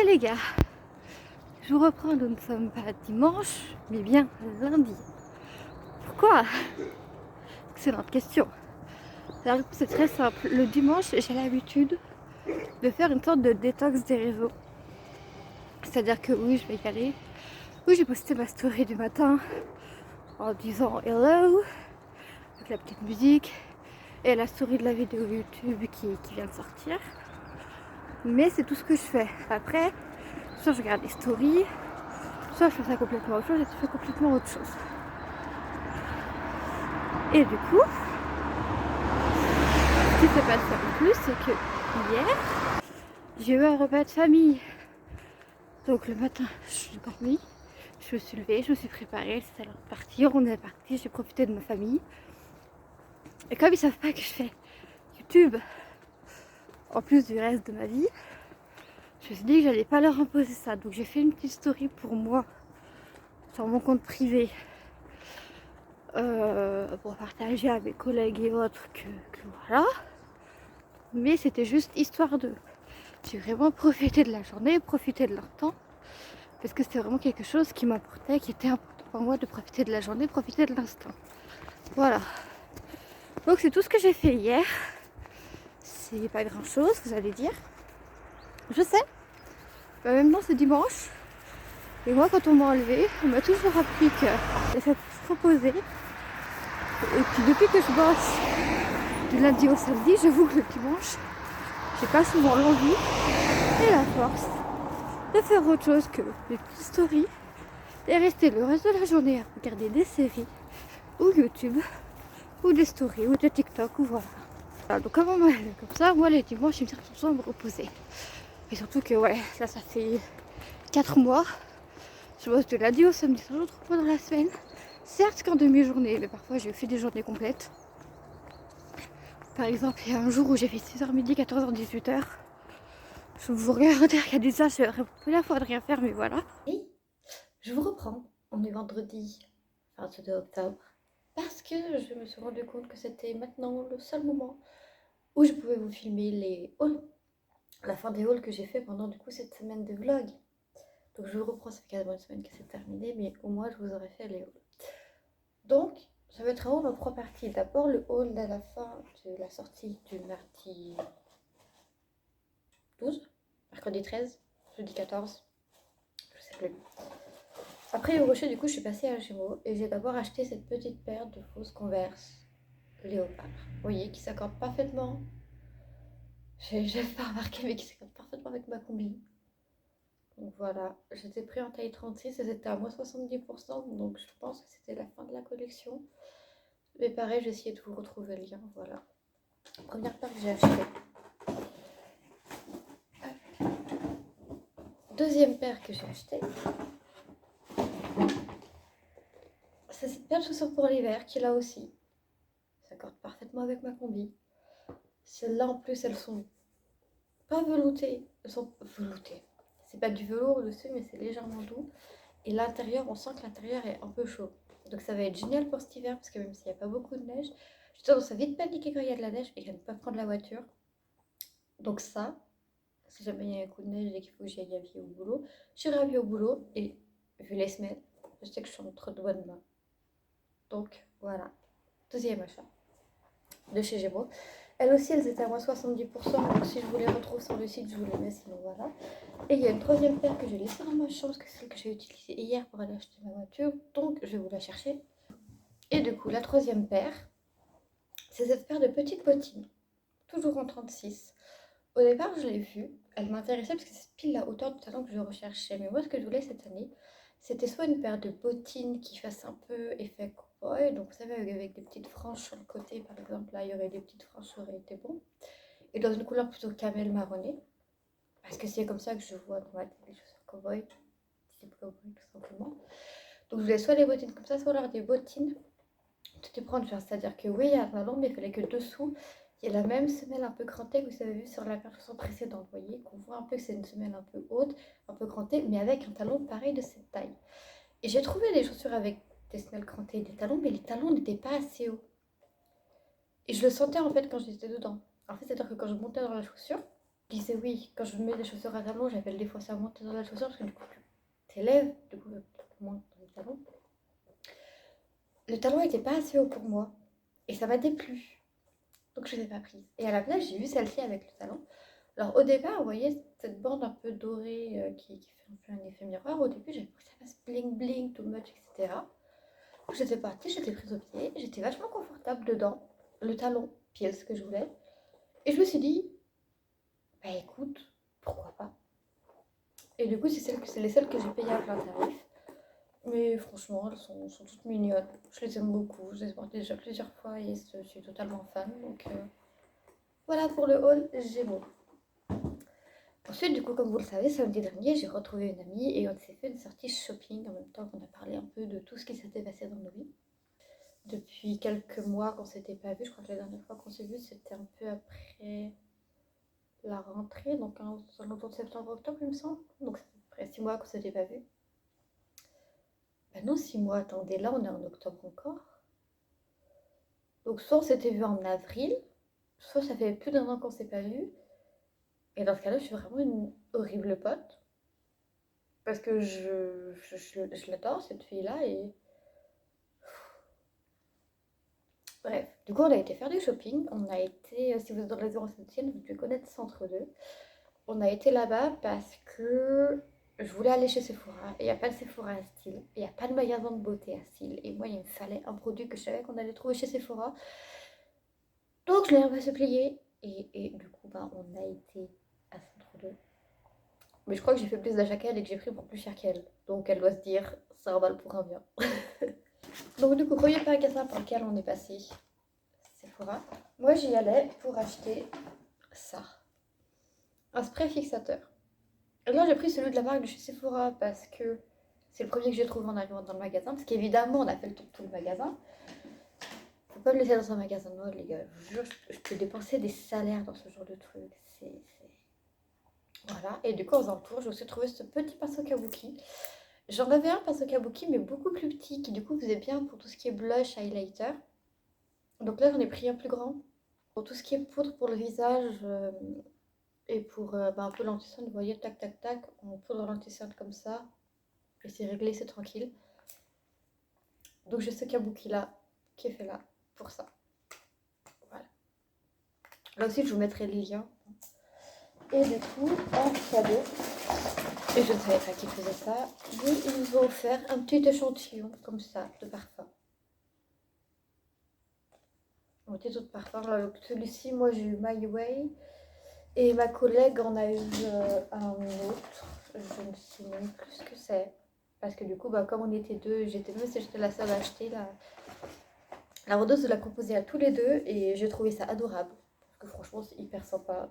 les gars, je vous reprends, nous ne sommes pas dimanche, mais bien lundi. Pourquoi? Excellente question. La réponse est très simple. Le dimanche, j'ai l'habitude de faire une sorte de détox des réseaux. C'est-à-dire que oui, je vais y aller. Oui, j'ai posté ma story du matin en disant hello, avec la petite musique, et la story de la vidéo YouTube qui vient de sortir. Mais c'est tout ce que je fais. Après, soit je regarde les stories, soit je fais ça complètement autre chose, et tu fais complètement autre chose. Et du coup, ce qui s'est passé en plus, c'est que hier, j'ai eu un repas de famille. Donc le matin, je suis dormie, je me suis levée, je me suis préparée, c'était l'heure de partir, on est parti, j'ai profité de ma famille. Et comme ils savent pas que je fais YouTube, en plus du reste de ma vie, je me suis dit que j'allais pas leur imposer ça. Donc j'ai fait une petite story pour moi, sur mon compte privé, pour partager à mes collègues et autres que voilà. Mais c'était juste histoire de... J'ai vraiment profité de la journée, profité de leur temps, parce que c'était vraiment quelque chose qui m'apportait, qui était important pour moi de profiter de la journée, profiter de l'instant. Voilà. Donc c'est tout ce que j'ai fait hier. C'est pas grand chose, vous allez dire. Je sais. Maintenant c'est dimanche. Et moi quand on m'a enlevé, on m'a toujours appris que il faut se reposer. Et puis depuis que je bosse du lundi au samedi, j'avoue que le dimanche, j'ai pas souvent l'envie et la force de faire autre chose que des petites stories et rester le reste de la journée à regarder des séries ou YouTube ou des stories ou des TikTok ou voilà. Donc comme on m'a élevé comme ça, moi les dimanches, je me tire à me reposer. Et surtout que ouais, là ça fait 4 mois. Je bosse de lundi au samedi, sans jour de repos dans la semaine. Certes qu'en demi-journée, mais parfois j'ai fait des journées complètes. Par exemple, il y a un jour où j'ai fait 6h midi, 14h, 18h. Je vous regarde regarder ça, j'ai la fois de rien faire, mais voilà. Et je vous reprends. On est vendredi 22 octobre. Parce que je me suis rendu compte que c'était maintenant le seul moment où je pouvais vous filmer les hauls. La fin des hauls que j'ai fait pendant du coup cette semaine de vlog. Donc je vous reprends, ça fait quasiment une semaine que c'est terminé, mais au moins je vous aurais fait les hauls. Donc ça va être un haul en 3 parties. D'abord le haul à la fin de la sortie du mardi 12, mercredi 13, jeudi 14, je sais plus. Après au rocher, du coup, je suis passée à Gémeaux et j'ai d'abord acheté cette petite paire de fausses Converse léopard. Vous voyez, qui s'accorde parfaitement. J'ai pas remarqué, mais qui s'accorde parfaitement avec ma combi. Donc voilà, j'étais pris en taille 36 et c'était à moins 70%, donc je pense que c'était la fin de la collection. Mais pareil, j'ai essayé de vous retrouver le lien, voilà. Première paire que j'ai achetée. Deuxième paire que j'ai achetée. C'est cette paire de chaussures pour l'hiver qui là aussi s'accorde parfaitement avec ma combi. Celles-là en plus, elles sont pas veloutées, elles sont veloutées. C'est pas du velours dessus, mais c'est légèrement doux. Et l'intérieur, on sent que l'intérieur est un peu chaud. Donc ça va être génial pour cet hiver, parce que même s'il n'y a pas beaucoup de neige, j'ai tendance à vite paniquer quand il y a de la neige et à ne pas prendre la voiture. Donc ça, si jamais il y a un coup de neige et qu'il faut que j'aille à pied au boulot, j'irai à pied au boulot et vu les semaines, je sais que je suis entre de bonnes mains. Donc voilà, deuxième achat de chez Gémeaux. Elles aussi, elles étaient à moins 70%, donc si je vous les retrouve sur le site, je vous les mets, sinon voilà. Et il y a une troisième paire que j'ai laissée dans ma chambre, que c'est celle que j'ai utilisée hier pour aller acheter ma voiture, donc je vais vous la chercher. Et du coup, la troisième paire, c'est cette paire de petites bottines, toujours en 36. Au départ, je l'ai vue, elle m'intéressait parce que c'est pile la hauteur du talon que je recherchais. Mais moi, ce que je voulais cette année, c'était soit une paire de bottines qui fasse un peu effet cowboy, donc vous savez, avec des petites franges sur le côté, par exemple, là, il y aurait des petites franges, ça aurait été bon. Et dans une couleur plutôt camel marronné, parce que c'est comme ça que je vois dans ma tête les chaussures cowboy, type cowboy tout simplement. Donc je voulais soit des bottines comme ça, soit alors des bottines tout est prendre, c'est-à-dire que oui, il y a un talon, mais il fallait que dessous, il y ait la même semelle un peu crantée que vous avez vu sur la version précédente. Vous voyez qu'on voit un peu que c'est une semelle un peu haute, un peu crantée, mais avec un talon pareil de cette taille. Et j'ai trouvé des chaussures avec des semelles crantées et des talons, mais les talons n'étaient pas assez hauts. Et je le sentais en fait quand j'étais dedans. En fait, c'est-à-dire que quand je montais dans la chaussure, Je disais oui, quand je mets des chaussures à talons, j'appelle des fois ça monter dans la chaussure parce que du coup, tes lèvres, du coup, moins dans les talons. Le talon n'était pas assez haut pour moi et ça m'a déplu. Donc je ne l'ai pas prise. Et à la place, j'ai vu celle-ci avec le talon. Alors au départ, vous voyez cette bande un peu dorée qui fait un peu un effet miroir. Au début, j'avais pris ça fasse bling bling, too much, etc. Donc j'étais partie, j'étais prise au pied, j'étais vachement confortable dedans. Le talon, pile ce que je voulais. Et je me suis dit, bah écoute, pourquoi pas. Et du coup, c'est les seules que j'ai payées à plein tarif. Mais franchement, elles sont toutes mignonnes. Je les aime beaucoup. Je les ai portées déjà plusieurs fois et je suis totalement fan. Donc voilà pour le haul Gémeaux. Ensuite, du coup, comme vous le savez, samedi dernier, j'ai retrouvé une amie et on s'est fait une sortie shopping en même temps qu'on a parlé un peu de tout ce qui s'était passé dans nos vies. Depuis quelques mois qu'on s'était pas vu, je crois que la dernière fois qu'on s'est vu, c'était un peu après la rentrée, donc aux alentours de septembre-octobre, il me semble. Donc ça fait à peu près 6 mois qu'on s'était pas vu. Ben non, 6 mois, attendez, là on est en octobre encore. Donc soit on s'était vu en avril, soit ça fait plus d'1 an qu'on s'est pas vu. Et dans ce cas-là, je suis vraiment une horrible pote. Parce que je l'adore, cette fille-là. Et bref, du coup, on a été faire du shopping. On a été, si vous êtes dans les Saint-Etienne, vous devez connaître Centre 2. On a été là-bas parce que je voulais aller chez Sephora. Et il n'y a pas de Sephora à style. Il n'y a pas de magasin de beauté à style. Et moi, il me fallait un produit que je savais qu'on allait trouver chez Sephora. Donc, je l'ai un peu supplié. Et du coup, ben, on a été à Centre 2. Mais je crois que j'ai fait plus d'achats qu'elle et que j'ai pris pour plus cher qu'elle. Donc, elle doit se dire, ça en pour un bien. Donc, du coup, premier magasin par lequel on est passé, Sephora. Moi, j'y allais pour acheter ça. Un spray fixateur. Et là, j'ai pris celui de la marque de chez Sephora parce que c'est le premier que j'ai trouvé en arrivant dans le magasin. Parce qu'évidemment, on a fait le tour de tout le magasin. Faut pas me laisser dans un magasin de mode, les gars. Je vous jure, je peux dépenser des salaires dans ce genre de truc. Voilà. Et du coup, en faisant le tour, j'ai aussi trouvé ce petit pinceau kabuki. J'en avais un pinceau kabuki, mais beaucoup plus petit, qui du coup faisait bien pour tout ce qui est blush, highlighter. Donc là, j'en ai pris un plus grand. Pour tout ce qui est poudre pour le visage et pour un peu l'anti-cerne, vous voyez, tac, tac, tac, on poudre l'anti-cerne comme ça. Et c'est réglé, c'est tranquille. Donc j'ai ce kabuki là, qui est fait là, pour ça. Voilà. Là aussi, je vous mettrai le lien. Et du coup, en cadeau, et je ne savais pas qui faisait ça, mais ils nous ont offert un petit échantillon, comme ça, de parfum. Un petit autre parfum. Celui-ci, moi j'ai eu My Way. Et ma collègue en a eu un autre. Je ne sais même plus ce que c'est. Parce que du coup, bah, comme on était deux, j'étais même si j'étais la seule à acheter, la rodeuse de la composer à tous les deux. Et j'ai trouvé ça adorable. Parce que franchement, c'est hyper sympa.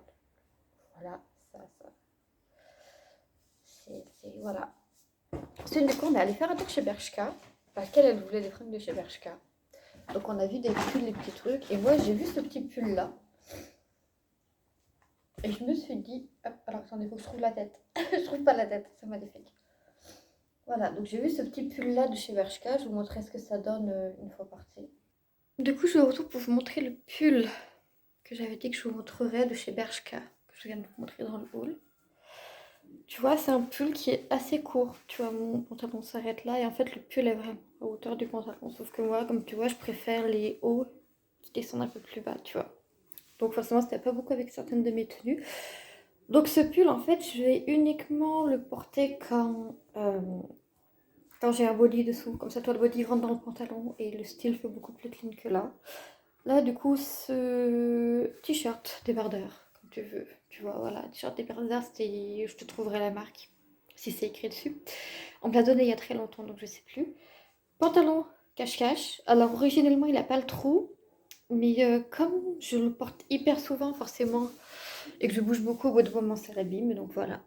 Voilà, ça. Voilà. Ensuite, du coup, on est allé faire un tour chez Bershka. Parce qu'elle, elle voulait des fringues de chez Bershka. Donc on a vu des pulls, des petits trucs. Et moi, j'ai vu ce petit pull là. Et je me suis dit, hop, alors attendez, il faut que je trouve la tête. Je trouve pas la tête, c'est magnifique. Voilà, donc j'ai vu ce petit pull là de chez Bershka. Je vous montrerai ce que ça donne une fois parti. Du coup, je retourne pour vous montrer le pull que j'avais dit que je vous montrerais de chez Bershka, que je viens de vous montrer dans le haul. Tu vois, c'est un pull qui est assez court. Tu vois, mon pantalon s'arrête là et en fait, le pull est vraiment à hauteur du pantalon. Sauf que moi, comme tu vois, je préfère les hauts qui descendent un peu plus bas, tu vois. Donc forcément, c'était pas beaucoup avec certaines de mes tenues. Donc ce pull, en fait, je vais uniquement le porter quand j'ai un body dessous. Comme ça, toi, le body rentre dans le pantalon et le style fait beaucoup plus clean que là. Là, du coup, ce t-shirt débardeur, comme tu veux. Tu vois, voilà, t-shirt débardeur, je te trouverai la marque, si c'est écrit dessus. On me l'a donné il y a très longtemps, donc je sais plus. Pantalon cache-cache. Alors, originellement, il n'a pas le trou. Mais comme je le porte hyper souvent, forcément, et que je bouge beaucoup, au bout de moment, ça l'abîme. Donc voilà.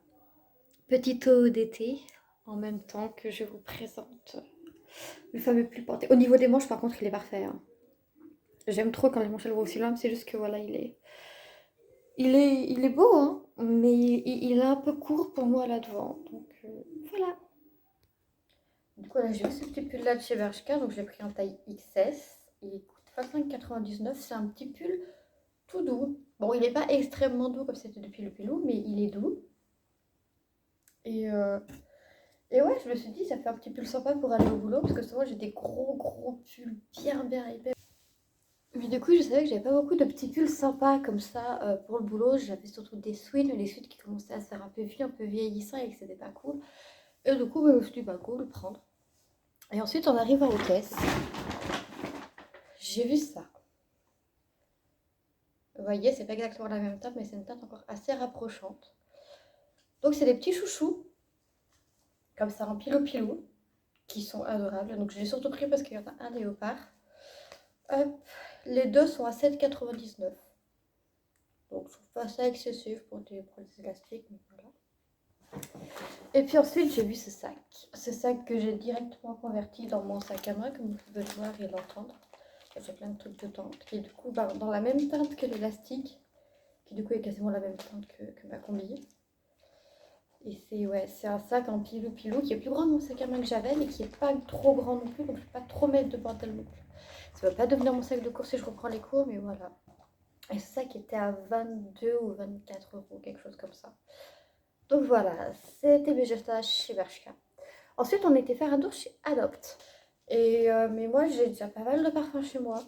Petit haut d'été, en même temps que je vous présente le fameux pull porté. Au niveau des manches, par contre, il est parfait. Hein. J'aime trop quand les manches elles vont aussi loin, c'est juste que voilà, il est beau, hein, mais il est un peu court pour moi là devant. Donc voilà. Du coup, là, j'ai eu ce petit pull là de chez Bershka, donc j'ai pris en taille XS. Il coûte 25,99. C'est un petit pull tout doux. Bon, il n'est pas extrêmement doux comme c'était depuis le pilou, mais il est doux. Et, euh, et ouais, je me suis dit, ça fait un petit pull sympa pour aller au boulot, parce que souvent j'ai des gros pulls bien épais. Mais du coup, je savais que j'avais pas beaucoup de petits pulls sympas comme ça pour le boulot. J'avais surtout des sweats, mais des sweats qui commençaient à se faire un peu vieux, un peu vieillissants et que c'était pas cool. Et du coup, je me suis dit, bah go, le prendre. Et ensuite, en arrivant aux caisses, j'ai vu ça. Vous voyez, c'est pas exactement la même teinte, mais c'est une teinte encore assez rapprochante. Donc, c'est des petits chouchous, comme ça, en pilou, qui sont adorables. Donc, je l'ai surtout pris parce qu'il y en a un léopard. Hop, les deux sont à 7,99. Donc, je trouve pas ça excessif pour des élastiques, mais voilà. Et puis ensuite, j'ai vu ce sac. Ce sac que j'ai directement converti dans mon sac à main, comme vous pouvez le voir et l'entendre. J'ai plein de trucs dedans, qui est du coup dans la même teinte que l'élastique, qui du coup est quasiment la même teinte que ma combi. Et c'est un sac en pilou qui est plus grand que mon sac à main que j'avais, mais qui est pas trop grand non plus, donc je ne peux pas trop mettre de bordel non plus. Ça ne va pas devenir mon sac de cours si je reprends les cours, mais voilà. Et ce sac était à 22 ou 24 euros, quelque chose comme ça. Donc voilà, c'était mes achats chez Bershka. Ensuite, on était faire un tour chez Adopt. Mais moi, j'ai déjà pas mal de parfums chez moi.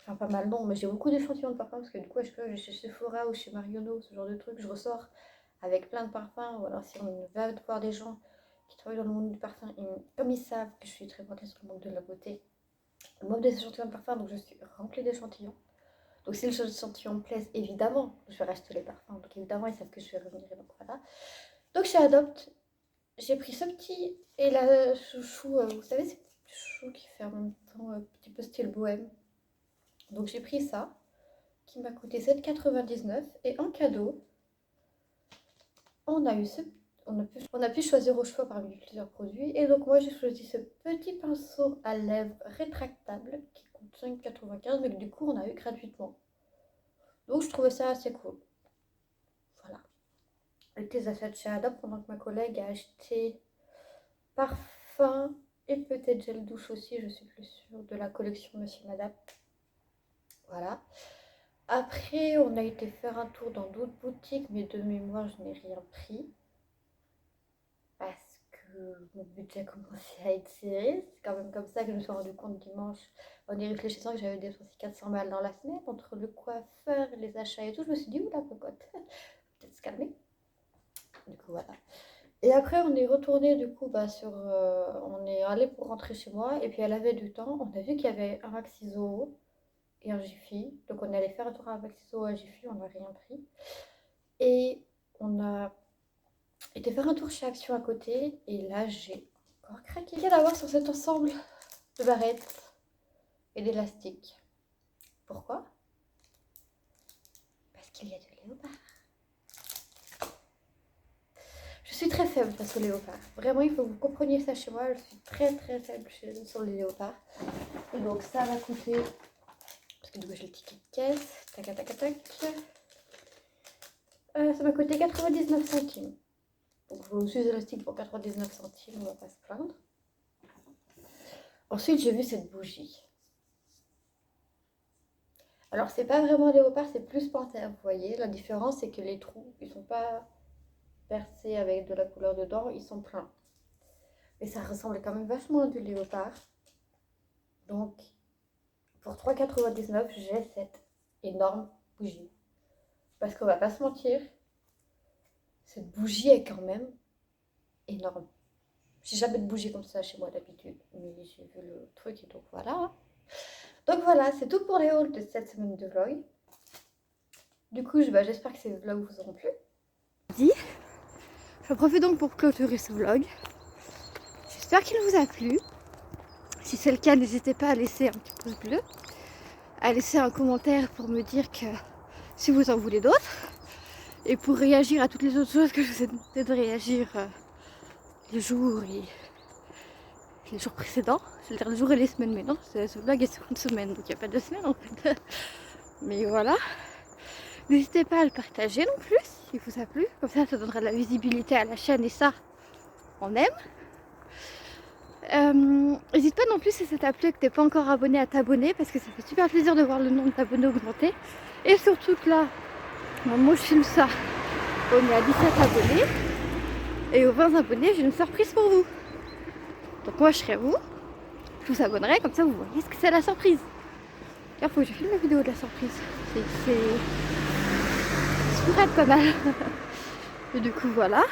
Enfin, pas mal, non, mais j'ai beaucoup d'échantillons de parfums parce que du coup, je vais chez Sephora ou chez Marionneau, ce genre de trucs, je ressors avec plein de parfums. Ou alors, si on va voir des gens qui travaillent dans le monde du parfum, comme ils savent que je suis très portée sur le monde de la beauté, ils m'offrent des échantillons de parfums, donc je suis remplie d'échantillons. Donc, si les échantillons me plaisent, évidemment, je vais racheter les parfums. Donc, évidemment, ils savent que je vais revenir. Donc, voilà. Donc, chez Adopt, j'ai pris ce petit et la chouchou, vous savez, c'est petit chouchou qui fait en même temps un petit peu style bohème. Donc j'ai pris ça, qui m'a coûté 7,99 et en cadeau, on a pu choisir au choix parmi plusieurs produits. Et donc moi j'ai choisi ce petit pinceau à lèvres rétractable qui coûte 5,95 mais que du coup on a eu gratuitement. Donc je trouvais ça assez cool. Voilà. Avec les achats de chez Adopt pendant que ma collègue a acheté parfum et peut-être gel douche aussi, je suis plus sûre, de la collection Monsieur Madame. Voilà. Après, on a été faire un tour dans d'autres boutiques, mais de mémoire, je n'ai rien pris. Parce que mon budget commençait à être serré. C'est quand même comme ça que je me suis rendu compte dimanche, en y réfléchissant, que j'avais dépensé 400 balles dans la semaine. Entre le coiffeur, les achats et tout, je me suis dit, oula, cocotte, peut-être se calmer. Du coup, voilà. Et après, on est retourné, du coup, on est allé pour rentrer chez moi. Et puis, elle avait du temps. On a vu qu'il y avait un Maxi Zoo et un Jiffy. Donc on allait faire un tour à Maxiso à Jiffy, on n'a rien pris. Et on a été faire un tour chez Action à côté. Et là, j'ai encore craqué. Qu'est-ce d'avoir sur cet ensemble de barrettes et d'élastiques. Pourquoi? Parce qu'il y a de léopard. Je suis très faible face au léopard. Vraiment, il faut que vous compreniez ça chez moi. Je suis très faible sur les léopards. Et donc ça va coûter... Parce que du coup j'ai le ticket de caisse. Tac. Ça m'a coûté 99 centimes. Donc je suis élastique pour 99 centimes, on va pas se plaindre. Ensuite j'ai vu cette bougie. Alors c'est pas vraiment léopard, c'est plus panthère, vous voyez. La différence c'est que les trous, ils sont pas percés avec de la couleur dedans, ils sont pleins. Mais ça ressemble quand même vachement à du léopard. Donc pour 3,99 j'ai cette énorme bougie. Parce qu'on va pas se mentir, cette bougie est quand même énorme. J'ai jamais de bougie comme ça chez moi d'habitude, mais j'ai vu le truc et donc voilà. Donc voilà, c'est tout pour les hauls de cette semaine de vlog. Du coup, j'espère que ces vlogs vous auront plu. Je profite donc pour clôturer ce vlog. J'espère qu'il vous a plu. Si c'est le cas, n'hésitez pas à laisser un petit pouce bleu, à laisser un commentaire pour me dire que si vous en voulez d'autres, et pour réagir à toutes les autres choses que je vous ai demandé de réagir les jours précédents. Je veux dire les jours et les semaines, mais non, ce vlog est sur une semaine, donc il n'y a pas de semaine en fait. Mais voilà. N'hésitez pas à le partager non plus si vous a plu. Comme ça donnera de la visibilité à la chaîne et ça, on aime. N'hésite pas non plus si ça t'a plu et que t'es pas encore abonné à t'abonner parce que ça fait super plaisir de voir le nombre d'abonnés augmenter. Et surtout que là, moi je filme ça, on est à 17 abonnés et aux 20 abonnés j'ai une surprise pour vous. Donc moi je serai vous, je vous abonnerai comme ça vous voyez ce que c'est la surprise. Il faut que je filme la vidéo de la surprise, ça pourrait être pas mal. Et du coup voilà.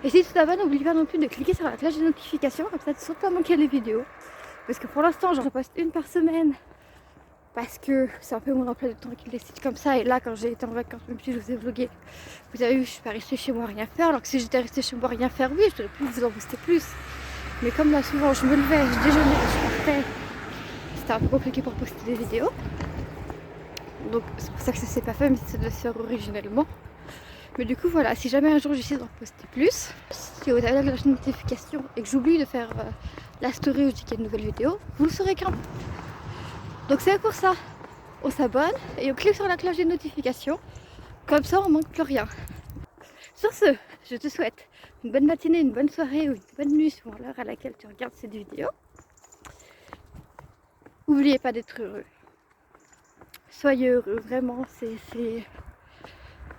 Et si tout d'abord, n'oublie pas non plus de cliquer sur la cloche de notification, comme ça tu ne sauras pas manquer les vidéos. Parce que pour l'instant, j'en poste une par semaine. Parce que c'est un peu mon emploi de temps qui décide comme ça. Et là, quand j'ai été en vacances, même si je vous ai vlogué, vous avez vu, je suis pas restée chez moi à rien faire. Alors que si j'étais restée chez moi à rien faire, oui, je devrais plus vous en poster plus. Mais comme là, souvent, je me levais, je déjeunais, je partais. C'était un peu compliqué pour poster des vidéos. Donc c'est pour ça que ça s'est pas fait, mais ça doit se faire originellement. Mais du coup voilà, si jamais un jour j'essaie d'en poster plus, si vous avez la cloche de notification et que j'oublie de faire la story où je dis qu'il y a une nouvelle vidéo, vous le saurez quand. Donc c'est pour ça, on s'abonne et on clique sur la cloche de notification, comme ça on manque plus rien. Sur ce, je te souhaite une bonne matinée, une bonne soirée ou une bonne nuit suivant l'heure à laquelle tu regardes cette vidéo. N'oubliez pas d'être heureux. Soyez heureux, vraiment, c'est...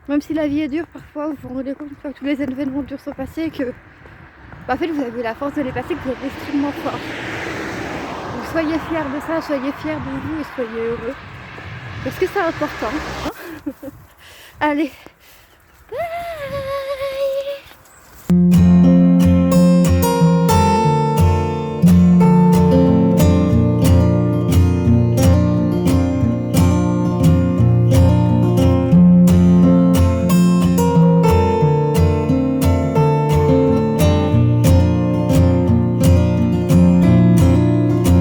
Même si la vie est dure, parfois vous vous rendez compte que tous les événements durs sont passés, que en fait vous avez la force de les passer, que vous êtes extrêmement fort. Donc soyez fiers de ça, soyez fiers de vous et soyez heureux. Parce que c'est important. Hein. Allez,